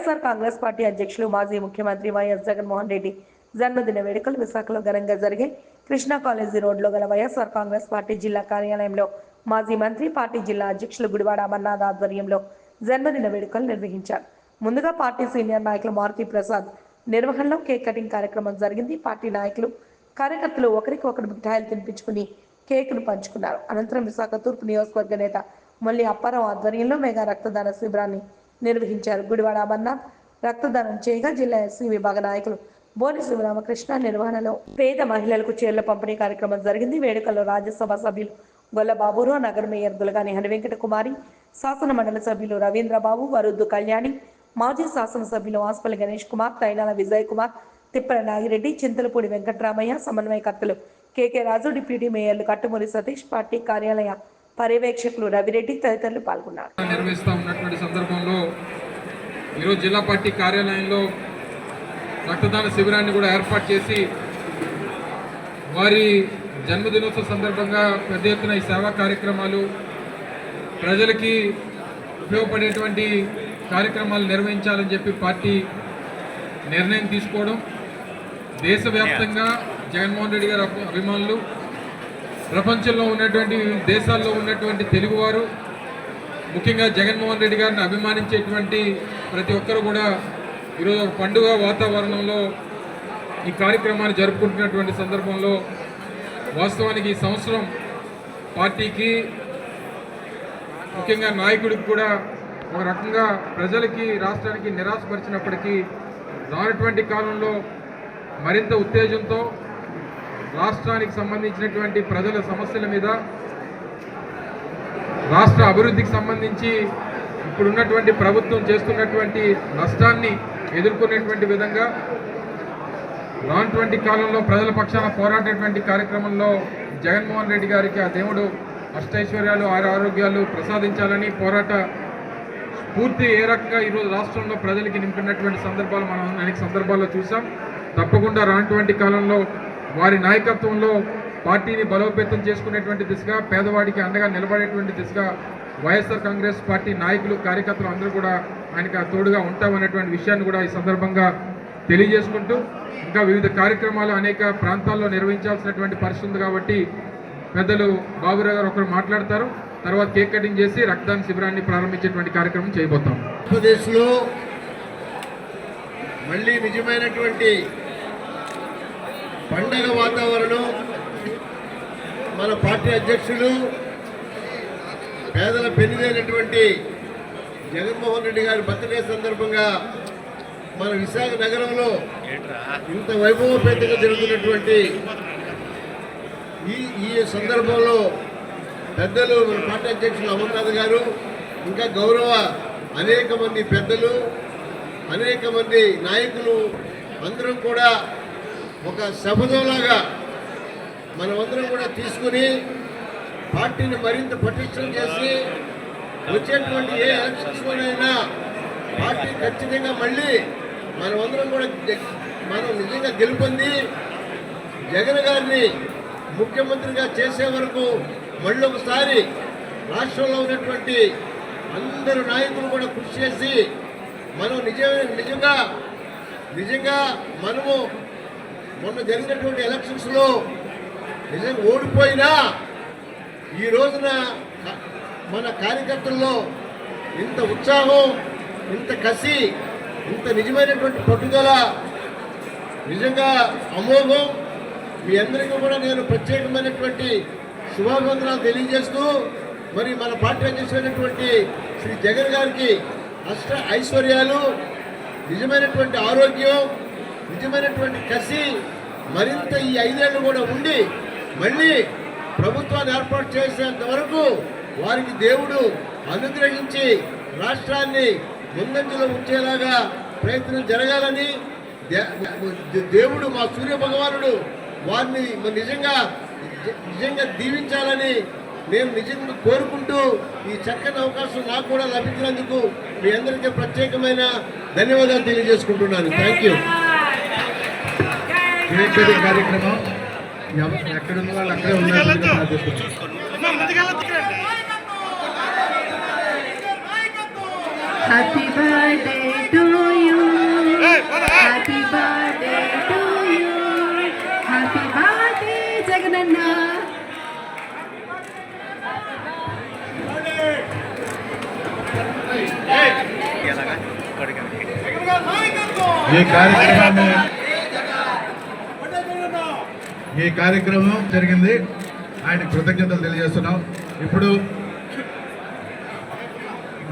YSR Congress party అధ్యక్షులు మాజీ ముఖ్యమంత్రి వైఎస్ జగన్మోహన్ రెడ్డి జన్మదిన వేడుకలు విశాఖలో ఘనంగా జరిగాయి. కృష్ణా కాలేజీ రోడ్లో గల వైఎస్ఆర్ కాంగ్రెస్ పార్టీ జిల్లా కార్యాలయంలో మాజీ మంత్రి, పార్టీ జిల్లా అధ్యక్షులు గుడివాడ అమర్నాథ్ ఆధ్వర్యంలో జన్మదిన వేడుకలు నిర్వహించారు. ముందుగా పార్టీ సీనియర్ నాయకులు మారుతి ప్రసాద్ నిర్వహణలో కేక్ కటింగ్ కార్యక్రమం జరిగింది. పార్టీ నాయకులు, కార్యకర్తలు ఒకరికొకరు మిఠాయిలు తినిపించుకుని కేక్ను పంచుకున్నారు. అనంతరం విశాఖ తూర్పు నియోజకవర్గ నేత మల్లి అప్పారావు ఆధ్వర్యంలో మెగా రక్తదాన శిబిరాన్ని నిర్వహించారు. గుడివాడ అమర్నాథ్ రక్తదానం చేయగా జిల్లా ఎస్సీ విభాగ నాయకులు బోని శివరామకృష్ణ నిర్వహణలో పేద మహిళలకు చీరల పంపిణీ కార్యక్రమం జరిగింది. వేడుకల్లో రాజ్యసభ సభ్యులు గొల్ల బాబురావు, నగర మేయర్ దులగాని హరివెంకట కుమారి, శాసన మండలి సభ్యులు రవీంద్రబాబు, వరుద్దు కళ్యాణి, మాజీ శాసనసభ్యులు ఆస్పల్లి గణేష్ కుమార్, తైనాల విజయ్ కుమార్, తిప్పల నాగిరెడ్డి, చింతలపూడి వెంకట్రామయ్య, సమన్వయకర్తలు కేకే రాజు, డిప్యూటీ మేయర్లు కట్టుమూరి సతీష్, పార్టీ కార్యాలయ పర్యవేక్షకులు రవిరెడ్డి తదితరులు పాల్గొన్నారు. నిర్వహిస్తూ ఉన్నటువంటి సందర్భంలో ఈరోజు జిల్లా పార్టీ కార్యాలయంలో రక్తదాన శిబిరాన్ని కూడా ఏర్పాటు చేసి వారి జన్మదినోత్సవ సందర్భంగా పెద్ద ఎత్తున ఈ సేవా కార్యక్రమాలు, ప్రజలకి ఉపయోగపడేటువంటి కార్యక్రమాలు నిర్వహించాలని చెప్పి పార్టీ నిర్ణయం తీసుకోవడం, దేశవ్యాప్తంగా జగన్మోహన్ రెడ్డి గారి అభిమానులు, ప్రపంచంలో ఉన్నటువంటి దేశాల్లో ఉన్నటువంటి తెలుగువారు, ముఖ్యంగా జగన్మోహన్ రెడ్డి గారిని అభిమానించేటువంటి ప్రతి ఒక్కరు కూడా ఈరోజు ఒక పండుగ వాతావరణంలో ఈ కార్యక్రమాన్ని జరుపుకుంటున్నటువంటి సందర్భంలో వాస్తవానికి ఈ సంవత్సరం పార్టీకి, ముఖ్యంగా నాయకుడికి కూడా ఒక రకంగా ప్రజలకి, రాష్ట్రానికి నిరాశపరిచినప్పటికీ రానటువంటి కాలంలో మరింత ఉత్తేజంతో రాష్ట్రానికి సంబంధించినటువంటి ప్రజల సమస్యల మీద, రాష్ట్ర అభివృద్ధికి సంబంధించి ఇప్పుడున్నటువంటి ప్రభుత్వం చేస్తున్నటువంటి నష్టాన్ని ఎదుర్కొనేటువంటి విధంగా రానటువంటి కాలంలో ప్రజల పక్షాన పోరాటేటువంటి కార్యక్రమంలో జగన్మోహన్ రెడ్డి గారికి ఆ దేవుడు అష్టైశ్వర్యాలు, ఆరోగ్యాలు ప్రసాదించాలని పోరాట స్ఫూర్తి ఏ రకంగా ఈరోజు రాష్ట్రంలో ప్రజలకి నింపినటువంటి సందర్భాలు మనం అనేక సందర్భాల్లో చూసాం. తప్పకుండా రానటువంటి కాలంలో వారి నాయకత్వంలో పార్టీని బలోపేతం చేసుకునేటువంటి దిశగా, పేదవాడికి అండగా నిలబడేటువంటి దిశగా వైఎస్ఆర్ కాంగ్రెస్ పార్టీ నాయకులు, కార్యకర్తలు అందరూ కూడా ఆయనకు తోడుగా ఉంటామనేటువంటి విషయాన్ని కూడా ఈ సందర్భంగా తెలియజేసుకుంటూ, ఇంకా వివిధ కార్యక్రమాలు అనేక ప్రాంతాల్లో నిర్వహించాల్సినటువంటి పరిస్థితి ఉంది కాబట్టి పెద్దలు బాబురావు గారు ఒకరు మాట్లాడతారు. తర్వాత కేక్ కటింగ్ చేసి రక్తదాన శిబిరాన్ని ప్రారంభించేటువంటి కార్యక్రమం చేయబోతాం. ఆంధ్రప్రదేశ్లో మళ్ళీ నిజమైనటువంటి పండగ వాతావరణం, మన పార్టీ అధ్యక్షులు, పేదల పెన్నిదైనటువంటి జగన్మోహన్ రెడ్డి గారి బర్త్డే సందర్భంగా మన విశాఖ నగరంలో ఇంత వైభవపేతంగా జరుగుతున్నటువంటి ఈ సందర్భంలో పెద్దలు, మన పార్టీ అధ్యక్షులు అమర్నాథ్ గారు, ఇంకా గౌరవ అనేక మంది పెద్దలు, అనేక మంది నాయకులు అందరం కూడా ఒక శపథంలాగా మనమందరం కూడా తీసుకుని పార్టీని మరింత పటిష్టం చేసి వచ్చేటువంటి ఏ ఎలక్షన్స్లోనైనా పార్టీ ఖచ్చితంగా మళ్ళీ మనమందరం కూడా మనం నిజంగా గెలుపొంది జగన్ గారిని ముఖ్యమంత్రిగా చేసే వరకు మళ్ళీ ఒకసారి రాష్ట్రంలో ఉన్నటువంటి అందరు నాయకులు కూడా కృషి చేసి మనం నిజంగా మనము మొన్న జరిగినటువంటి ఎలక్షన్స్లో నిజంగా ఓడిపోయినా ఈ రోజున మన కార్యకర్తల్లో ఇంత ఉత్సాహం, ఇంత కసి, ఇంత నిజమైనటువంటి పట్టుదల నిజంగా అమోఘం. మీ అందరికీ కూడా నేను ప్రత్యేకమైనటువంటి శుభాభివందనాలు తెలియజేస్తూ, మరి మన పార్టీ అధ్యక్షుడైనటువంటి శ్రీ జగన్ గారికి అష్ట ఐశ్వర్యాలు, నిజమైనటువంటి ఆరోగ్యం, నిజమైనటువంటి కసి మరింత ఈ 5 ఏళ్ళు కూడా ఉండి మళ్ళీ ప్రభుత్వాన్ని ఏర్పాటు చేసేంత వరకు వారికి దేవుడు అనుగ్రహించి రాష్ట్రాన్ని ముందంజలో ఉంచేలాగా ప్రయత్నం జరగాలని దేవుడు, మా సూర్య భగవానుడు వారిని నిజంగా దీవించాలని నేను నిజంగా కోరుకుంటూ ఈ చక్కని అవకాశం నాకు కూడా లభించినందుకు మీ అందరికీ ప్రత్యేకమైన ధన్యవాదాలు తెలియజేసుకుంటున్నాను. Thank you. కార్యక్రమం ఎక్కడున్న వాళ్ళు అక్కడే ఉన్నారు. Happy birthday to you. Happy birthday to you. Happy birthday, Jagananna. ఈ కార్యక్రమం జరిగింది. ఆయన కృతజ్ఞతలు తెలియజేస్తున్నాం. ఇప్పుడు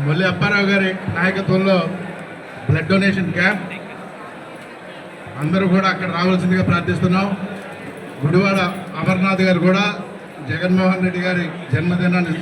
మల్లి అప్పారావు గారి నాయకత్వంలో బ్లడ్ డొనేషన్ క్యాంప్ అందరూ కూడా అక్కడ రావాల్సిందిగా ప్రార్థిస్తున్నాం. గుడివాడ అమర్నాథ్ గారు కూడా జగన్మోహన్ రెడ్డి గారి జన్మదినాన్ని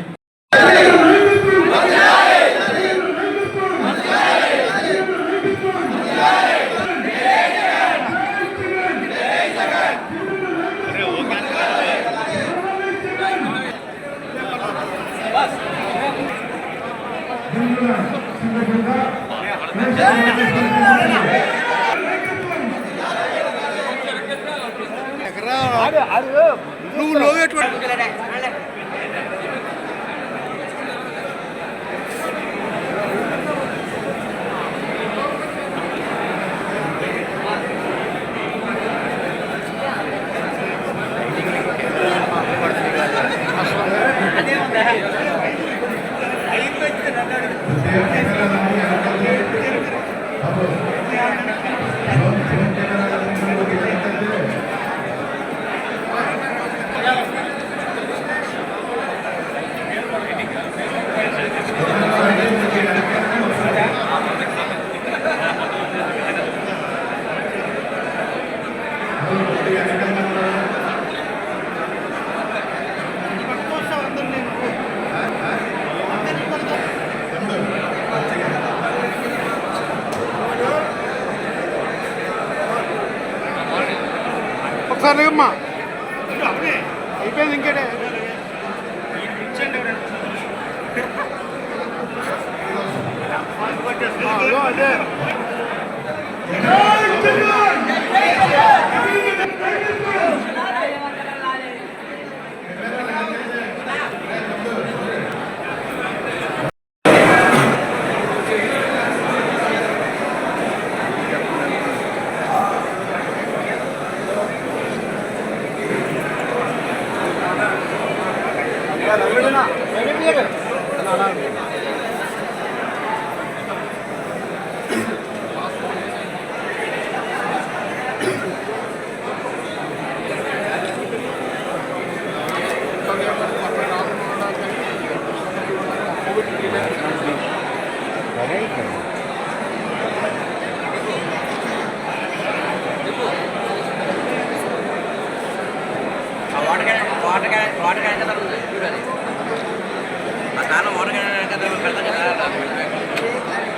ఒకసారి అమ్మా అయిపోయింది ఇంకేటే అదే వాటర్ క్యాన్ కదా చూడాలి ఆ కాలం వాటర్ క్యాన్ కదా పెడతాం కదా